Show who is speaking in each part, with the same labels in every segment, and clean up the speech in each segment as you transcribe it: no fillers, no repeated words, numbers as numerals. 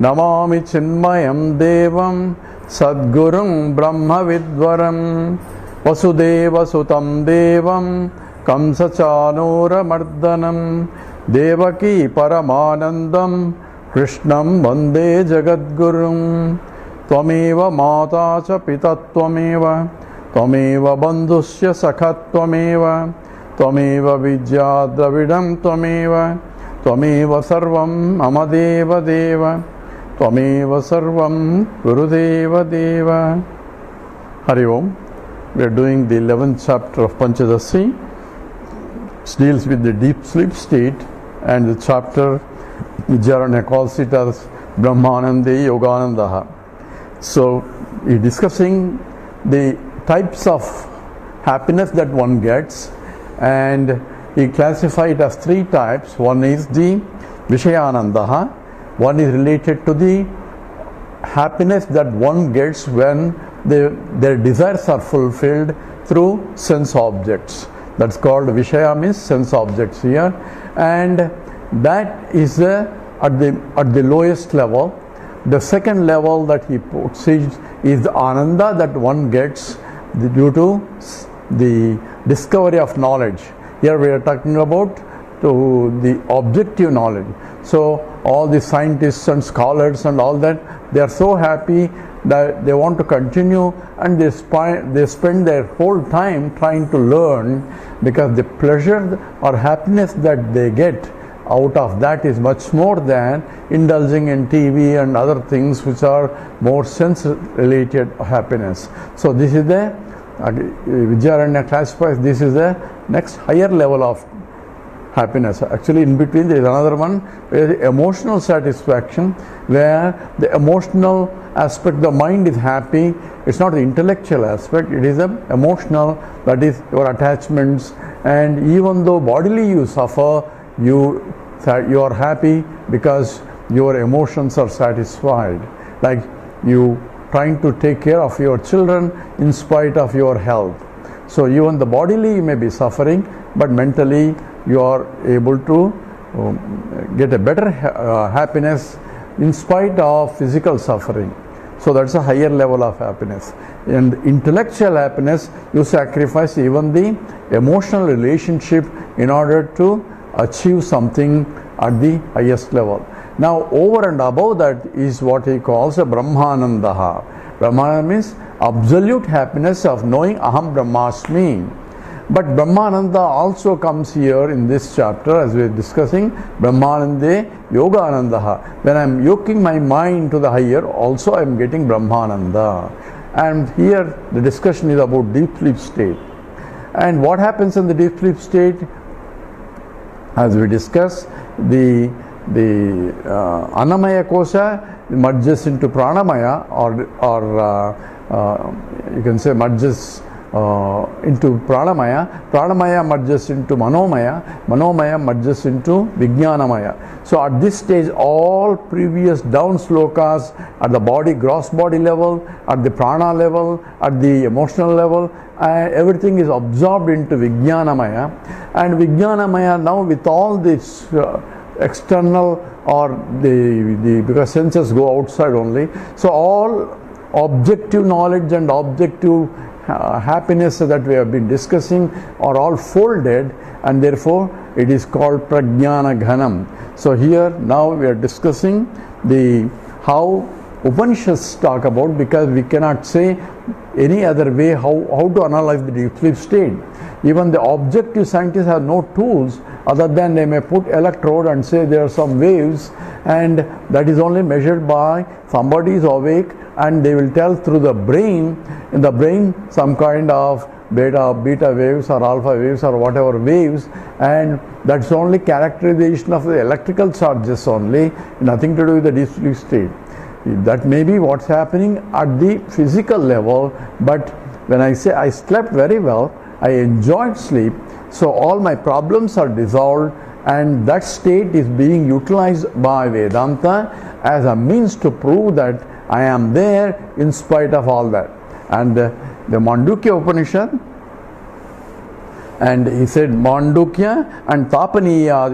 Speaker 1: Namami Chinmayam Devam Sadgurum Brahma Vidvaram Vasudeva Sutam Devam Kamsa Chanura Mardanam Devaki Paramanandam Krishnam Vande Jagadgurum Tvameva Mata Cha Pita Tvameva Tvameva Bandhusya Sakha Tvameva Tvameva Vidya Dravidam Tvameva Tvameva Sarvam Amadeva Deva Tvameva Sarvam Gurudeva Deva. Hari Om. We are doing the 11th chapter of Panchadasi. It deals with the deep sleep state, and the chapter Vidyaranya calls it as Brahmanande Yoganandaha. So, he is discussing the types of happiness that one gets, and he classified it as three types. One is the Vishayanandaha, one is related to the happiness that one gets when their desires are fulfilled through sense objects. That's called Vishaya, means sense objects here, and that is at the lowest level. The second level that he puts is the Ananda that one gets due to the discovery of knowledge. Here we are talking about the objective knowledge. So all the scientists and scholars and all that, they are so happy that they want to continue, and they spend their whole time trying to learn, because the pleasure or happiness that they get out of that is much more than indulging in TV and other things which are more sense related happiness. So this is the Vidyaranya classifies this is the next higher level of happiness. Actually, in between there is another one, where the emotional satisfaction, where the emotional aspect, the mind is happy. It's not the intellectual aspect, it is the emotional, that is your attachments. And even though bodily you suffer, you are happy because your emotions are satisfied. Like you trying to take care of your children in spite of your health. So even the bodily you may be suffering, but mentally you are able to get a better happiness in spite of physical suffering. So that's a higher level of happiness. And intellectual happiness, you sacrifice even the emotional relationship in order to achieve something at the highest level. Now over and above that is what he calls a Brahmanandaha. Brahmananda means absolute happiness of knowing Aham Brahmasmi. But Brahmananda also comes here in this chapter, as we are discussing Brahmanande Yoganandaha. When I am yoking my mind to the higher, also I am getting Brahmananda. And here the discussion is about deep sleep state. And what happens in the deep sleep state? As we discuss, the Annamaya Kosha merges into Pranamaya, or you can say merges into Pranamaya. Pranamaya merges into Manomaya. Manomaya merges into Vijnanamaya. So at this stage, all previous down slokas at the body, gross body level, at the prana level, at the emotional level, everything is absorbed into Vijnanamaya. And Vijnanamaya now, with all this external or the because senses go outside only, so all objective knowledge and objective happiness that we have been discussing are all folded, and therefore it is called Prajnana Ghanam. So here now we are discussing how Upanishads talk about, because we cannot say any other way how to analyze the deep sleep state. Even the objective scientists have no tools other than they may put electrode and say there are some waves, and that is only measured by somebody is awake, and they will tell through the brain, in the brain some kind of beta waves or alpha waves or whatever waves, and that's only characterization of the electrical charges only, nothing to do with the deep sleep state. That may be what's happening at the physical level, but when I say I slept very well, I enjoyed sleep, so all my problems are dissolved, and that state is being utilized by Vedanta as a means to prove that I am there in spite of all that. And the Mandukya Upanishad And he said Mandukya and Tapaniya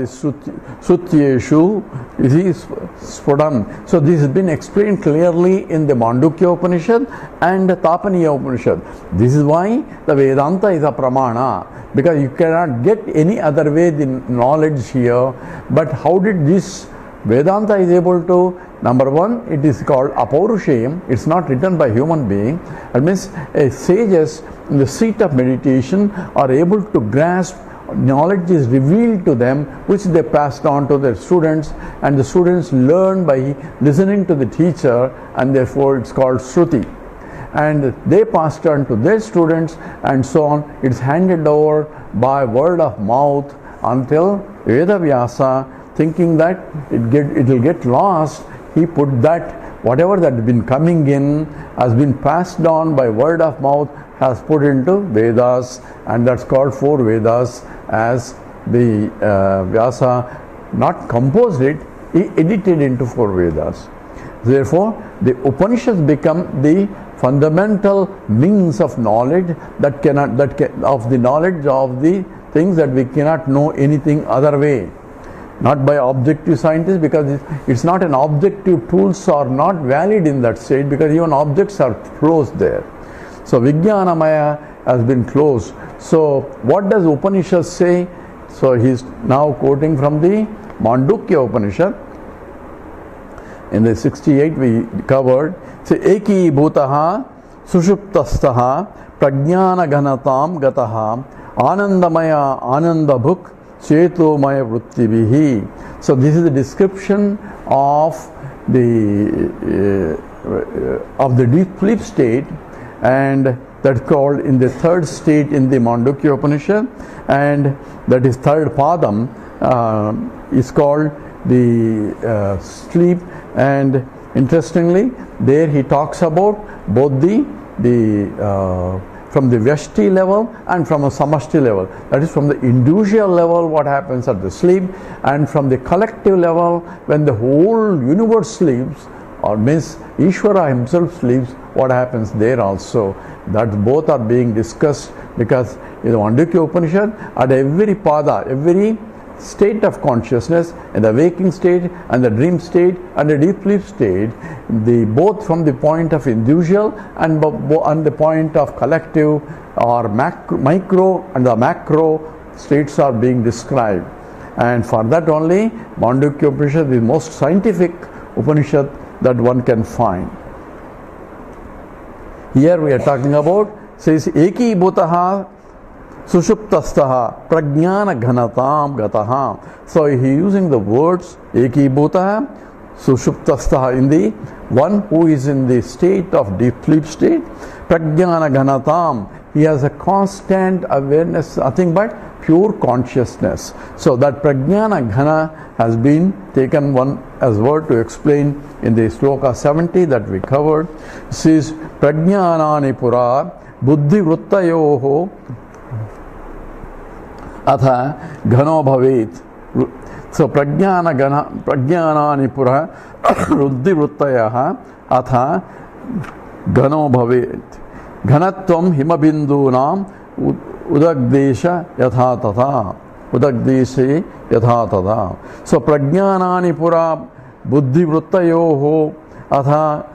Speaker 1: Srutyeshu is Sputam. So this has been explained clearly in the Mandukya Upanishad and the Tapaniya Upanishad. This is why the Vedanta is a pramana, because you cannot get any other way the knowledge here. But how did this Vedanta is able to? Number one, it is called Apaurushayam. It's not written by human being. It means sages in the seat of meditation are able to grasp knowledge is revealed to them, which they passed on to their students, and the students learn by listening to the teacher, and therefore it's called Shruti. And they passed on to their students, and so on. It's handed over by word of mouth until Vedavyasa, thinking that it will get lost, he put that whatever that has been coming in has been passed on by word of mouth, has put into Vedas, and that's called 4 Vedas, as the Vyasa not composed it, he edited into 4 Vedas. Therefore, the Upanishads become the fundamental means of knowledge of the knowledge of the things that we cannot know anything other way. Not by objective scientists, because it's not an objective. Tools are not valid in that state, because even objects are closed there. So Vijnanamaya has been closed. So what does Upanishad say? So he's now quoting from the Mandukya Upanishad. In the 68 we covered, say Eki Bhutaha Sushuptastaha Prajnana Ganatam Gataha Anandamaya Anandabhuk Chetomaya Vrittibihi. So this is the description of the deep sleep state, and that's called in the 3rd state in the Mandukya Upanishad, and that is 3rd Padam is called the sleep. And interestingly, there he talks about both the from the Vyashti level and from a Samashti level. That is from the individual level what happens at the sleep, and from the collective level when the whole universe sleeps, or means Ishvara himself sleeps, what happens there also. That both are being discussed, because in the Mandukya Upanishad, at every pada, every state of consciousness, in the waking state and the dream state and the deep sleep state, both from the point of individual and the point of collective or micro and the macro states are being described. And for that only Mandukya Upanishad is the most scientific Upanishad that one can find. Here we are talking about, says Eki Bhutaha Sushuptastaha Prajnana Ghanatam Gataha. So he using the words Eki Bhutaha Sushuptastaha, in the one who is in the state of deep sleep state. Prajnana Ghanatam, he has a constant awareness, nothing but pure consciousness. So that Prajnana Ghana has been taken one as word to explain in the Sloka 70 that we covered. It says Prajnanani Pura Buddhi Vrittayoho Atha Ghano Bhavet. So Prajnanani Pura Buddhi Vrittayaha Atha Ghano Bhavet. Ghanatvam Himabindunam Udagdesha Yatha Tata. Udagdeshe Yatha Tata. So Prajnanani Pura Buddhi Vrittayoho Atha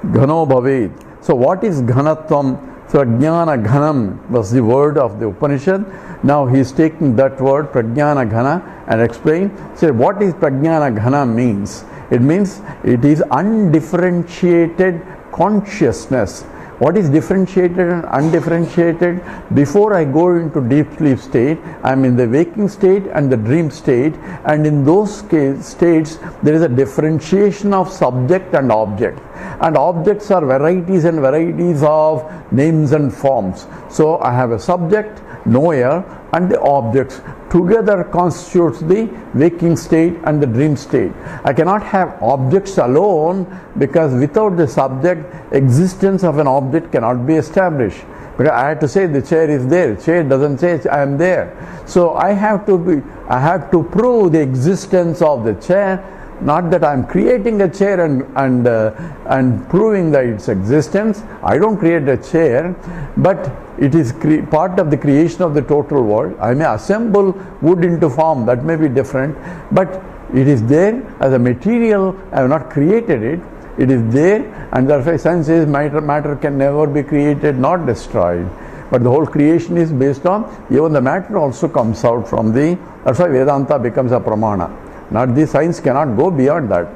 Speaker 1: Ghano Bhavet. So what is Ghanatvam? So Jnana Ghanam was the word of the Upanishad. Now he is taking that word Prajnana Ghana and explain. Say what is Prajnana Ghana means? It means it is undifferentiated consciousness. What is differentiated and undifferentiated? Before I go into deep sleep state, I am in the waking state and the dream state, and in those states there is a differentiation of subject and object. And objects are varieties and varieties of names and forms. So I have a subject, knower, and the objects together constitutes the waking state and the dream state. I cannot have objects alone, because without the subject, existence of an object cannot be established. Because I have to say the chair is there. Chair doesn't say I am there. So I have to prove the existence of the chair not that I am creating a chair and proving that its existence. I don't create a chair, but it is part of the creation of the total world. I may assemble wood into form, that may be different, but it is there as a material. I have not created it. It is there, and therefore science says matter can never be created nor destroyed. But the whole creation is based on, even the matter also comes out from the, that's why Vedanta becomes a pramana. Not the science cannot go beyond that.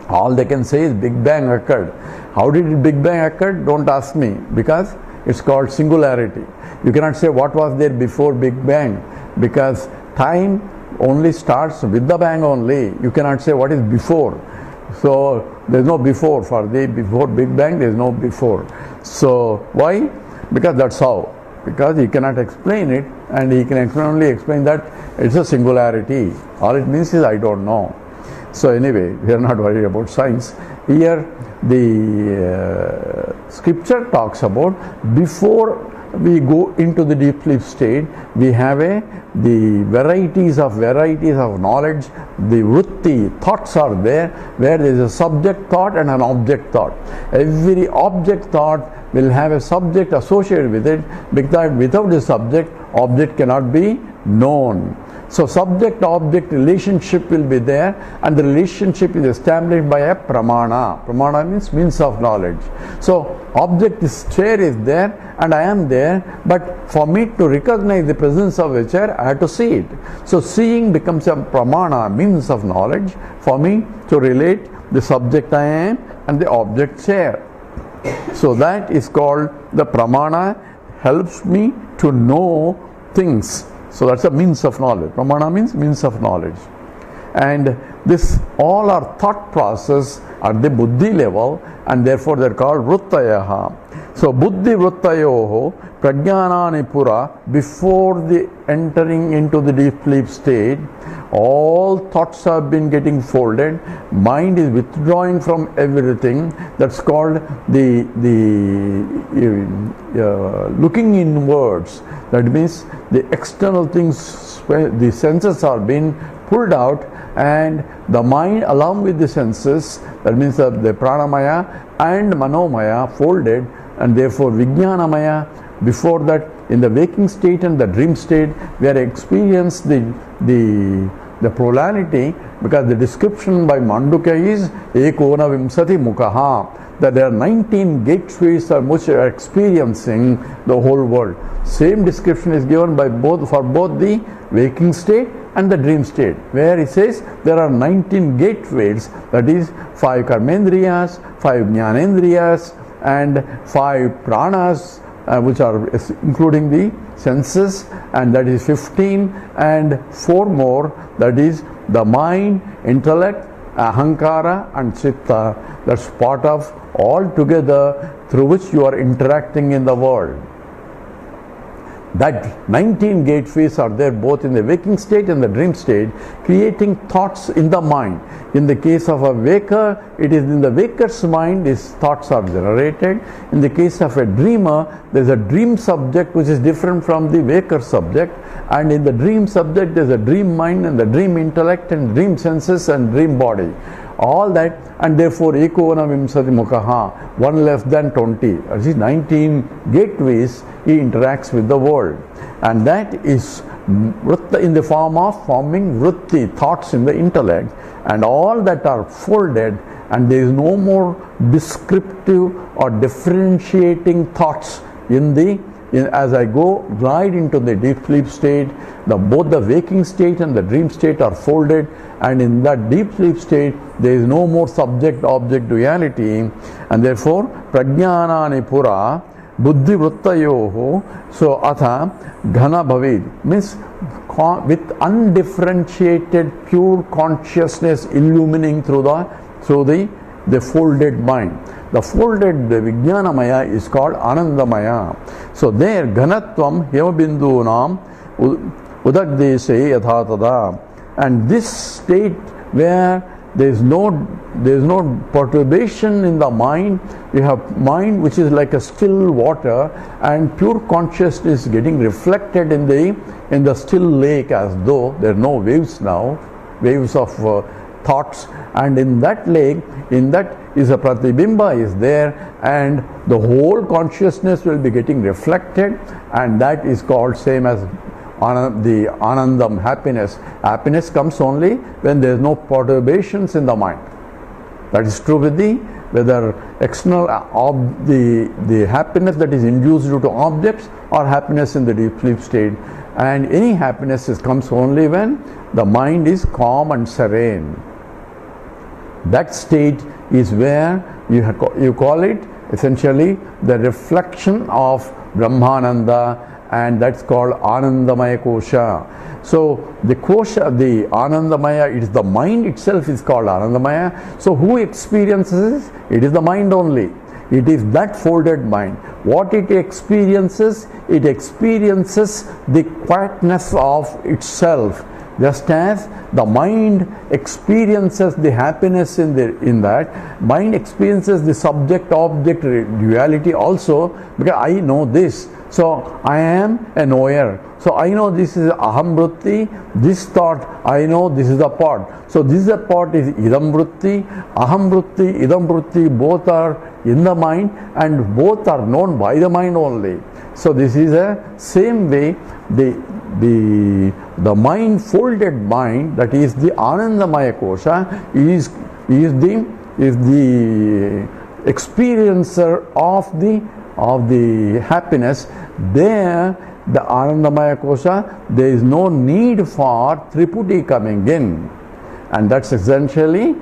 Speaker 1: All they can say is Big Bang occurred. How did Big Bang occur? Don't ask me, because it's called singularity. You cannot say what was there before Big Bang, because time only starts with the bang only. You cannot say what is before. So there's no before. For the before Big Bang, there's no before. So why? Because that's how. Because he cannot explain it, and he can only explain that it's a singularity. All it means is I don't know. So anyway, we are not worried about science. Here the scripture talks about, before we go into the deep sleep state, we have the varieties of knowledge. The vritti, thoughts are there, where there is a subject thought and an object thought. Every object thought will have a subject associated with it, because without the subject, object cannot be known. So subject-object relationship will be there, and the relationship is established by a pramana. Pramana means of knowledge. So object is, chair is there, and I am there, but for me to recognize the presence of a chair, I have to see it. So seeing becomes a pramana, means of knowledge, for me to relate the subject I am and the object chair. So that is called the pramana, helps me to know things. So that's a means of knowledge. Pramana means means of knowledge. And this, all our thought process at the buddhi level, and therefore they are called vrittayaha. So buddhi vrittayoho prajnanani pura, before the entering into the deep sleep state, all thoughts have been getting folded. Mind is withdrawing from everything. That's called the looking inwards. That means the external things, the senses are being pulled out, and the mind along with the senses, that means the pranamaya and manomaya folded, and therefore vijnanamaya. Before that, in the waking state and the dream state, we are experiencing the plurality, because the description by Mandukya is ekona vimsati mukaha, that there are 19 gateways are which are experiencing the whole world. Same description is given by for both the waking state and the dream state, where it says there are 19 gateways, that is 5 karmendriyas, 5 jnanendriyas, and 5 pranas, which are including the senses, and that is 15, and 4 more, that is the mind, intellect, ahankara and chitta. That's part of all together through which you are interacting in the world. That 19 gateways are there both in the waking state and the dream state, creating thoughts in the mind. In the case of a waker, it is in the waker's mind his thoughts are generated. In the case of a dreamer, there is a dream subject which is different from the waker subject, and in the dream subject there is a dream mind and the dream intellect and dream senses and dream body. All that, and therefore ekona vimsati mukaha, 1 less than 20, that is 19 gateways he interacts with the world, and that is in the form of forming vritti, thoughts in the intellect, and all that are folded, and there is no more descriptive or differentiating thoughts as I go right into the deep sleep state. Both the waking state and the dream state are folded, and in that deep sleep state there is no more subject-object duality, and therefore prajnanani pura buddhi vrittayoho. So atha ghana bhavid means with undifferentiated pure consciousness illumining through the folded mind. The folded, the vijnanamaya is called anandamaya. So there ghanatvam hemabindunam udagdese yatha tada. And this state where there is no perturbation in the mind, you have mind which is like a still water, and pure consciousness getting reflected in the still lake, as though there are no waves now, waves of thoughts, and in that lake, in that is a pratibimba is there, and the whole consciousness will be getting reflected, and that is called same as the anandam, happiness. Happiness comes only when there is no perturbations in the mind. That is true with the whether external the happiness that is induced due to objects or happiness in the deep sleep state. And any happiness comes only when the mind is calm and serene. That state is where you call it essentially the reflection of Brahmananda, and that's called Anandamaya Kosha. So the Kosha, the Anandamaya, it is the mind itself is called Anandamaya. So who experiences it? It is the mind only. It is that folded mind. What it experiences the quietness of itself. Just as the mind experiences the happiness in that, mind experiences the subject-object duality also, because I know this. So I am a knower. So I know this is aham vritti, this thought, I know this is a part. So this is a part is idam vritti, aham vritti, idam vritti, both are in the mind and both are known by the mind only. So this is a same way the mind folded mind, that is the Anandamaya Kosha, is the experiencer of the happiness. There, the Anandamaya Kosha, there is no need for Triputi coming in. And that's essentially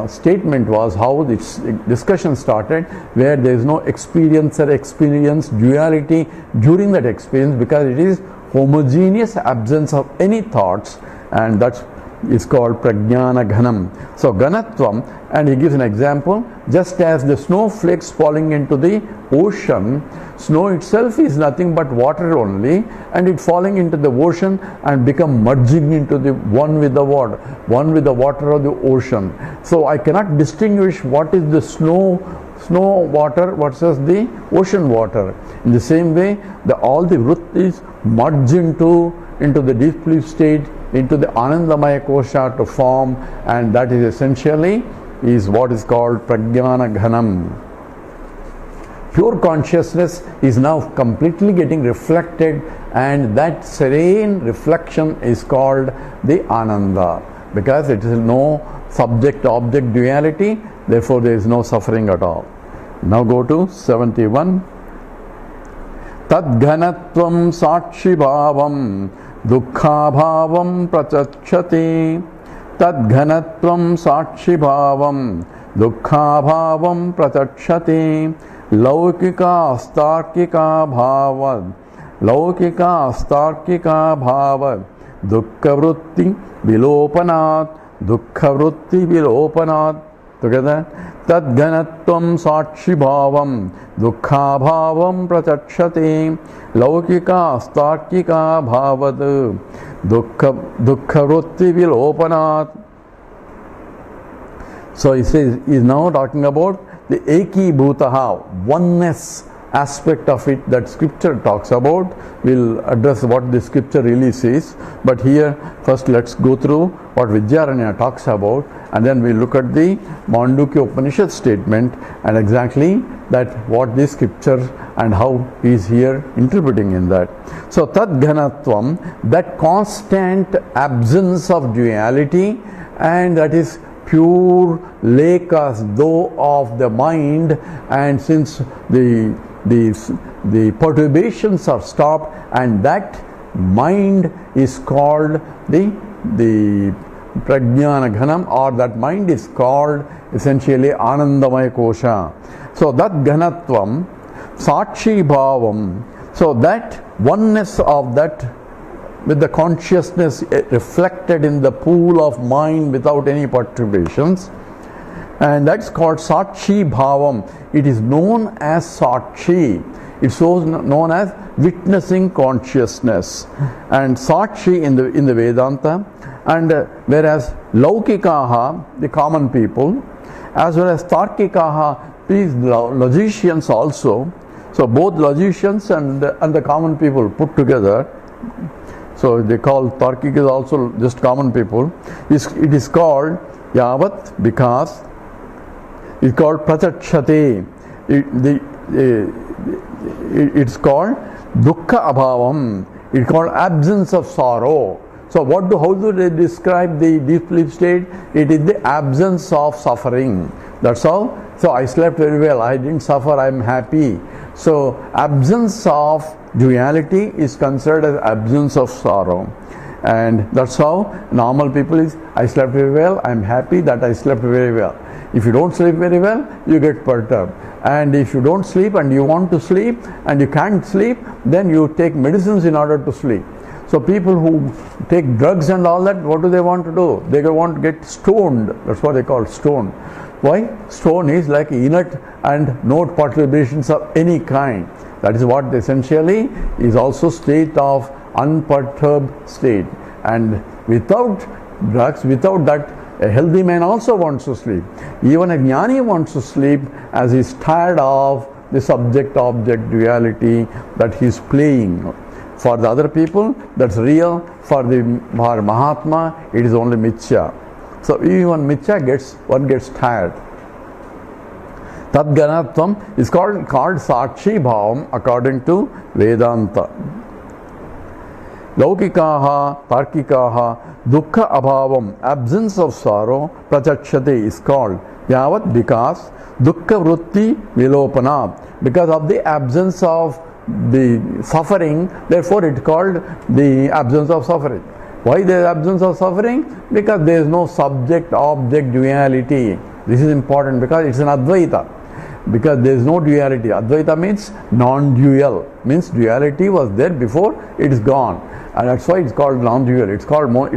Speaker 1: statement was how this discussion started, where there is no experiencer experience duality during that experience, because it is homogeneous absence of any thoughts, and that's is called Prajnana Ghanam. So Ganatvam, and he gives an example, just as the snowflakes falling into the ocean, snow itself is nothing but water only, and it falling into the ocean and become merging into the one with the water of the ocean. So I cannot distinguish what is the snow water versus the ocean water. In the same way, all the vrittis merge into the deep sleep state, into the Anandamaya Kosha to form, and that is essentially is what is called Prajnana Ghanam. Pure consciousness is now completely getting reflected, and that serene reflection is called the Ananda, because it is no subject-object duality, therefore there is no suffering at all. Now go to 71. Tadghanatvam sakshi bhavam dukkhabhavam prachachati. Tadghanatvam sakshi bhavam dukkhabhavam prachachati. Laukika astarkika bhavad dukkha vritti vilopanat. Together, Tadghanatvam sakshi bhavam dukkha bhavam prachachati. Laukika astarkika bhavad dukkha vritti vilopanat. So he says, he is now talking about the eki bhutaha, oneness aspect of it that scripture talks about. We'll address what the scripture really says, but here first let's go through what Vidyaranya talks about, and then we'll look at the Mandukya Upanishad statement and exactly that what the scripture and how he is here interpreting in that. So Tadghanatvam, that constant absence of duality, and that is pure lake as though of the mind, and since the perturbations are stopped, and that mind is called the Prajnana Ghanam, or that mind is called essentially Anandamaya Kosha. So that Ghanatvam, Sakshi Bhavam, so that oneness of that with the consciousness reflected in the pool of mind without any perturbations, and that's called Sakshi Bhavam. It is known as Sakshi. It's so known as witnessing consciousness, and Sakshi in the Vedanta, and whereas Laukikaha, the common people, as well as Tarkikaha, these logicians also. So both logicians and the common people put together. So they call Tarkik is also just common people. It is called Yavat because it's called Prachachate. It's called Dukkha Abhavam. It's called absence of sorrow. So how do they describe the deep sleep state? It is the absence of suffering. That's all. So I slept very well. I didn't suffer. I'm happy. So absence of duality is considered as absence of sorrow. And that's how normal people is, I slept very well. I'm happy that I slept very well. If you don't sleep very well, you get perturbed. And if you don't sleep and you want to sleep and you can't sleep, then you take medicines in order to sleep. So people who take drugs and all that, what do they want to do? They want to get stoned. That's what they call stoned. Why? Stone is like inert and no perturbations of any kind. That is what essentially is also state of unperturbed state. And without drugs, without that, a healthy man also wants to sleep. Even a jnani wants to sleep as he is tired of the subject-object duality that he is playing. For the other people, that's real. For Mahatma, it is only Mithya. So even Mithya one gets tired. Tadganatvam is called Sakshi Bhavam according to Vedanta. Laukikaha, Tarkikaha, Dukkha Abhavam, absence of sorrow, Prachachate is called Yavat because Dukkha Vritti Vilopana, because of the absence of the suffering, therefore it is called the absence of suffering. Why there is absence of suffering? Because there is no subject-object duality. This is important because it's an Advaita. Because there is no duality. Advaita means non-dual. Means duality was there before, it is gone. And that's why it's called non-dual. It's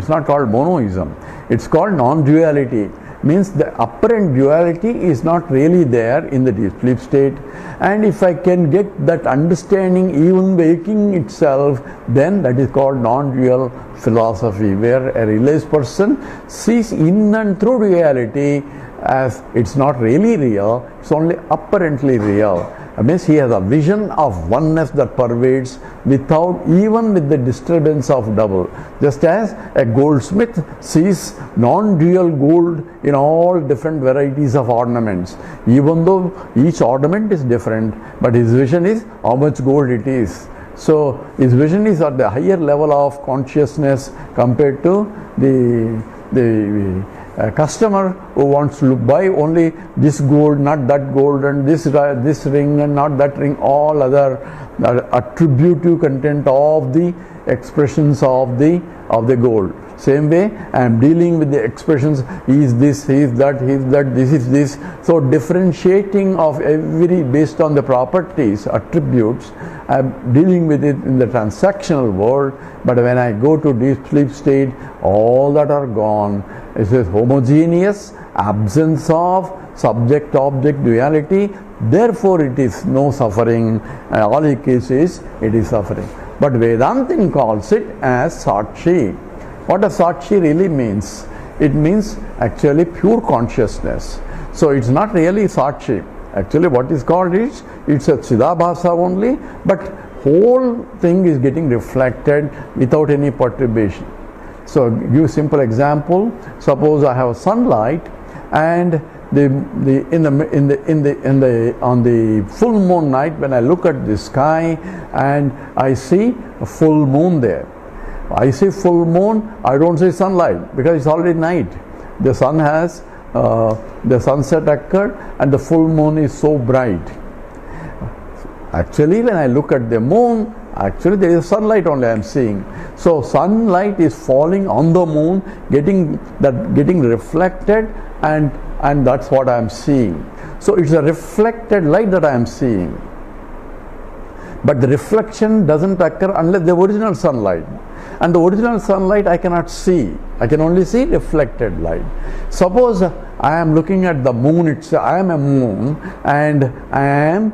Speaker 1: not called monoism. It's called non-duality. Means the apparent duality is not really there in the deep sleep state. And if I can get that understanding even waking itself, then that is called non-dual philosophy, where a realized person sees in and through reality as it's not really real, it's only apparently real. That means he has a vision of oneness that pervades even with the disturbance of double. Just as a goldsmith sees non-dual gold in all different varieties of ornaments, even though each ornament is different, but his vision is how much gold it is. So his vision is at the higher level of consciousness compared to the customer who wants to buy only this gold, not that gold, and this ring and not that ring, all other attributive content of the expressions of the gold. Same way I am dealing with the expressions, he is this, he is that, this is this. So differentiating of every based on the properties, attributes, I am dealing with it in the transactional world. But when I go to deep sleep state, all that are gone. It is homogeneous, absence of subject-object duality. Therefore it is no suffering. All it is it is suffering. But Vedantin calls it as Sakshi. What does Sakshi really means? It means actually pure consciousness. So it's not really Sakshi. Actually what is called is, it's a Chidabhasa only, but whole thing is getting reflected without any perturbation. So give simple example. Suppose I have sunlight and on the full moon night, when I look at the sky and I see a full moon there. I see full moon, I don't see sunlight because it's already night. The sun has, the sunset occurred and the full moon is so bright. Actually, when I look at the moon, actually there is sunlight only I am seeing. So sunlight is falling on the moon, getting reflected, and that's what I am seeing. So it's a reflected light that I am seeing. But the reflection doesn't occur unless the original sunlight. And the original sunlight I cannot see. I can only see reflected light. Suppose I am looking at the moon itself. I am a moon and I am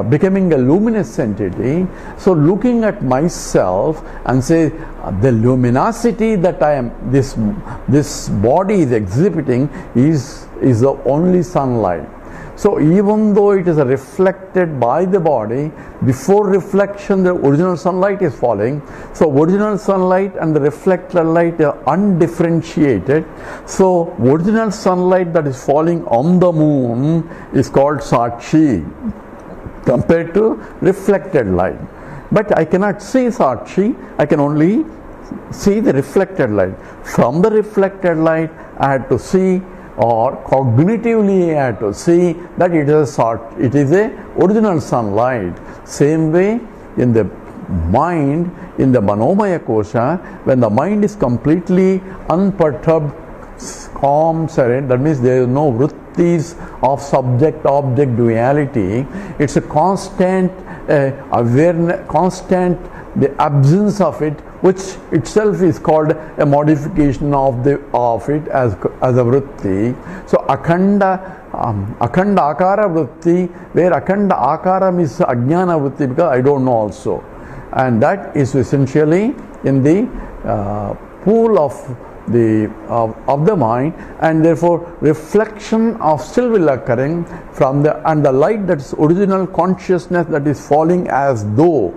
Speaker 1: becoming a luminous entity. So looking at myself and say the luminosity that I am, this body is exhibiting is the only sunlight. So even though it is reflected by the body, before reflection the original sunlight is falling. So original sunlight and the reflected light are undifferentiated. So original sunlight that is falling on the moon is called Sakshi compared to reflected light. But I cannot see Sakshi, I can only see the reflected light. From the reflected light I had to see, or cognitively I have to see that it is a original sunlight. Same way in the mind, in the Manomaya Kosha, when the mind is completely unperturbed, calm, serene, that means there is no vrittis of subject-object duality. It's a constant awareness, constant the absence of it, which itself is called a modification of it as a vritti. So akhanda akara vritti, where akhanda akara is ajnana vritti, because I don't know also, and that is essentially in the pool of the mind, and therefore reflection of still will occurring from the light, that's original consciousness that is falling as though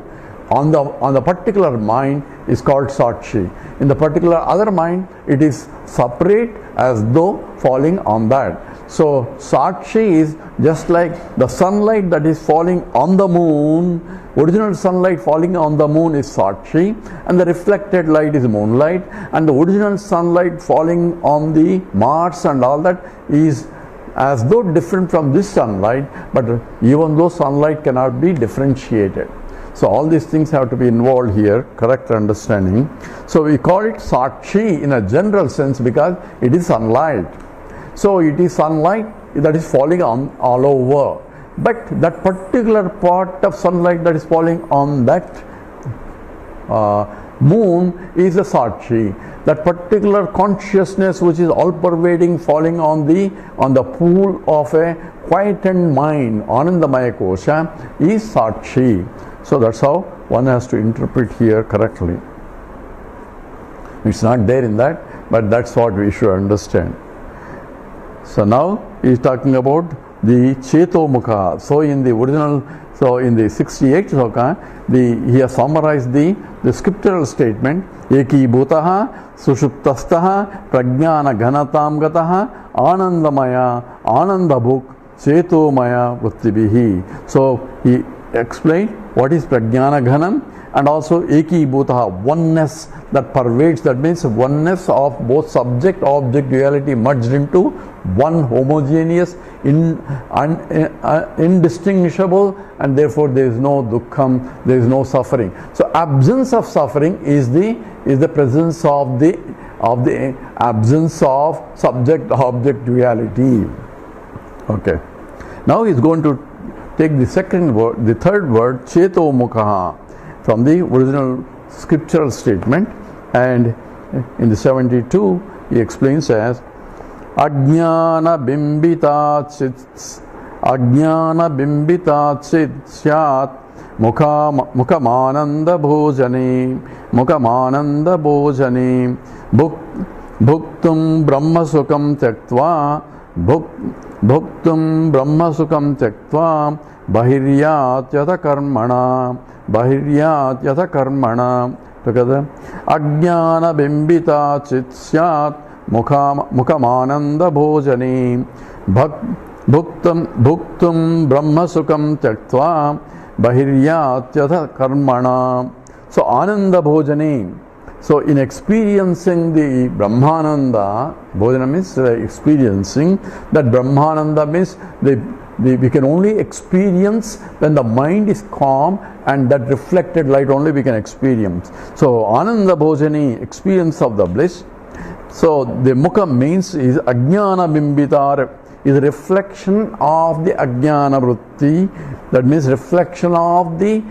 Speaker 1: on the particular mind is called Sakshi. In the particular other mind, it is separate as though falling on that. So Sakshi is just like the sunlight that is falling on the moon. Original sunlight falling on the moon is Sakshi, and the reflected light is moonlight, and the original sunlight falling on the Mars and all that is as though different from this sunlight, but even though sunlight cannot be differentiated. So all these things have to be involved here, correct understanding. So we call it Sakshi in a general sense because it is sunlight. So it is sunlight that is falling on all over. But that particular part of sunlight that is falling on that moon is a Sakshi. That particular consciousness which is all pervading falling on the pool of a quietened mind, Anandamaya Kosha, is Sakshi. So that's how one has to interpret here correctly. It's not there in that, but that's what we should understand. So now he is talking about the Cheto Mukha. So in the original, so in the 68th sloka, he has summarized the scriptural statement. Eki bhutaha sushuptastaha prajnana ghanatam gataha anandamaya anandabhuk chetomaya vrittibihi. So he explained what is prajnana ghanam, and also eki bhutaha, oneness that pervades, that means oneness of both subject object duality merged into one homogeneous, indistinguishable, and therefore there is no dukkham, there is no suffering. So absence of suffering is the presence of the absence of subject object duality. Okay, now he is going to take the third word, Cheto Mukha, from the original scriptural statement, and in the 72 he explains as Ajnana bimbita chit syat mukamananda bhojani bhuktum brahma sukam tyaktva bhuktum brahma sukam tyaktva bahiryat yatha karmana together. Ajnana bimbita chit syat mukamananda bhojani bhuktum brahma sukam tyaktva bahiryat yatha karmana. So ananda bhojani. So in experiencing the Brahmananda, bhojana means experiencing that Brahmananda means we can only experience when the mind is calm, and that reflected light only we can experience. So Ananda Bhojani, experience of the bliss. So the Mukha means is Ajnana Bimbitar, is reflection of the Ajnana Vritti, that means reflection of the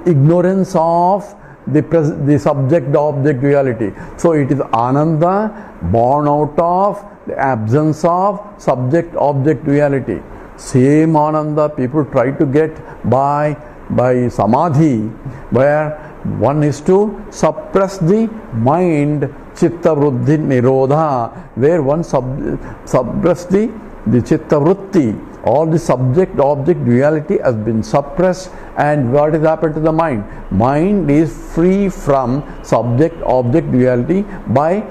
Speaker 1: ignorance of the subject object duality. So it is Ananda born out of the absence of subject object duality. Same Ananda people try to get by Samadhi, where one is to suppress the mind, Chitta Vruddhi Nirodha, where one suppress the Chitta Vritti, all the subject-object duality has been suppressed, and what has happened to the mind? Mind is free from subject-object duality by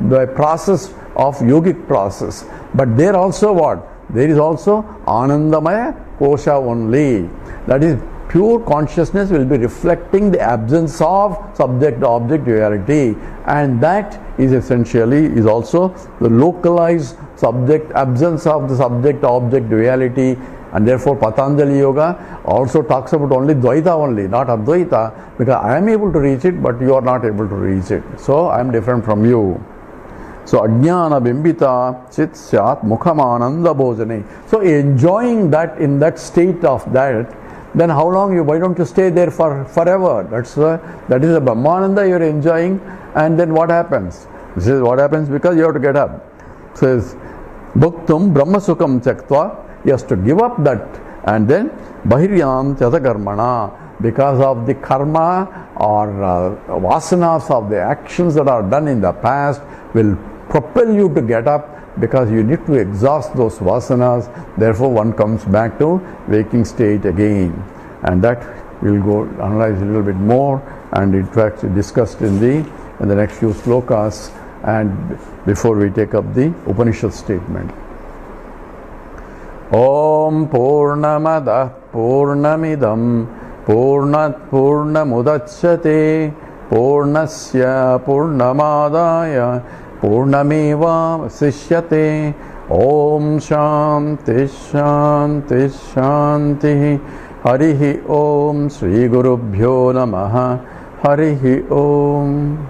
Speaker 1: the process of yogic process. But there also what? There is also Anandamaya Kosha only. That is, pure consciousness will be reflecting the absence of subject-object duality, and that is essentially is also the localized absence of the subject-object duality. And therefore Patanjali Yoga also talks about only Dvaita only, not Advaita, because I am able to reach it, but you are not able to reach it. So I am different from you. So Ajnana Bimbita Chit Syat Mukhamananda Bhojane. So enjoying that in that state of that, then how long why don't you stay there forever? That is the Brahmananda you are enjoying, and then what happens? This is what happens because you have to get up. It says Bhuktum Brahma Sukham Tyaktva. He has to give up that, and then Bahiryam Chatakarmana, because of the karma or vasanas of the actions that are done in the past will propel you to get up, because you need to exhaust those vasanas. Therefore one comes back to waking state again, and that we'll go analyze a little bit more, and in fact discussed in the next few slokas, and before we take up the Upanishad statement. Om Purnamada Purnamidam Purnat Purnamudachyate Purnasya Purnamadaya Purnameva Sishyate. Om Shanti Shanti Shanti. Harihi Om Sri Gurubhyo Namaha. Harihi Om.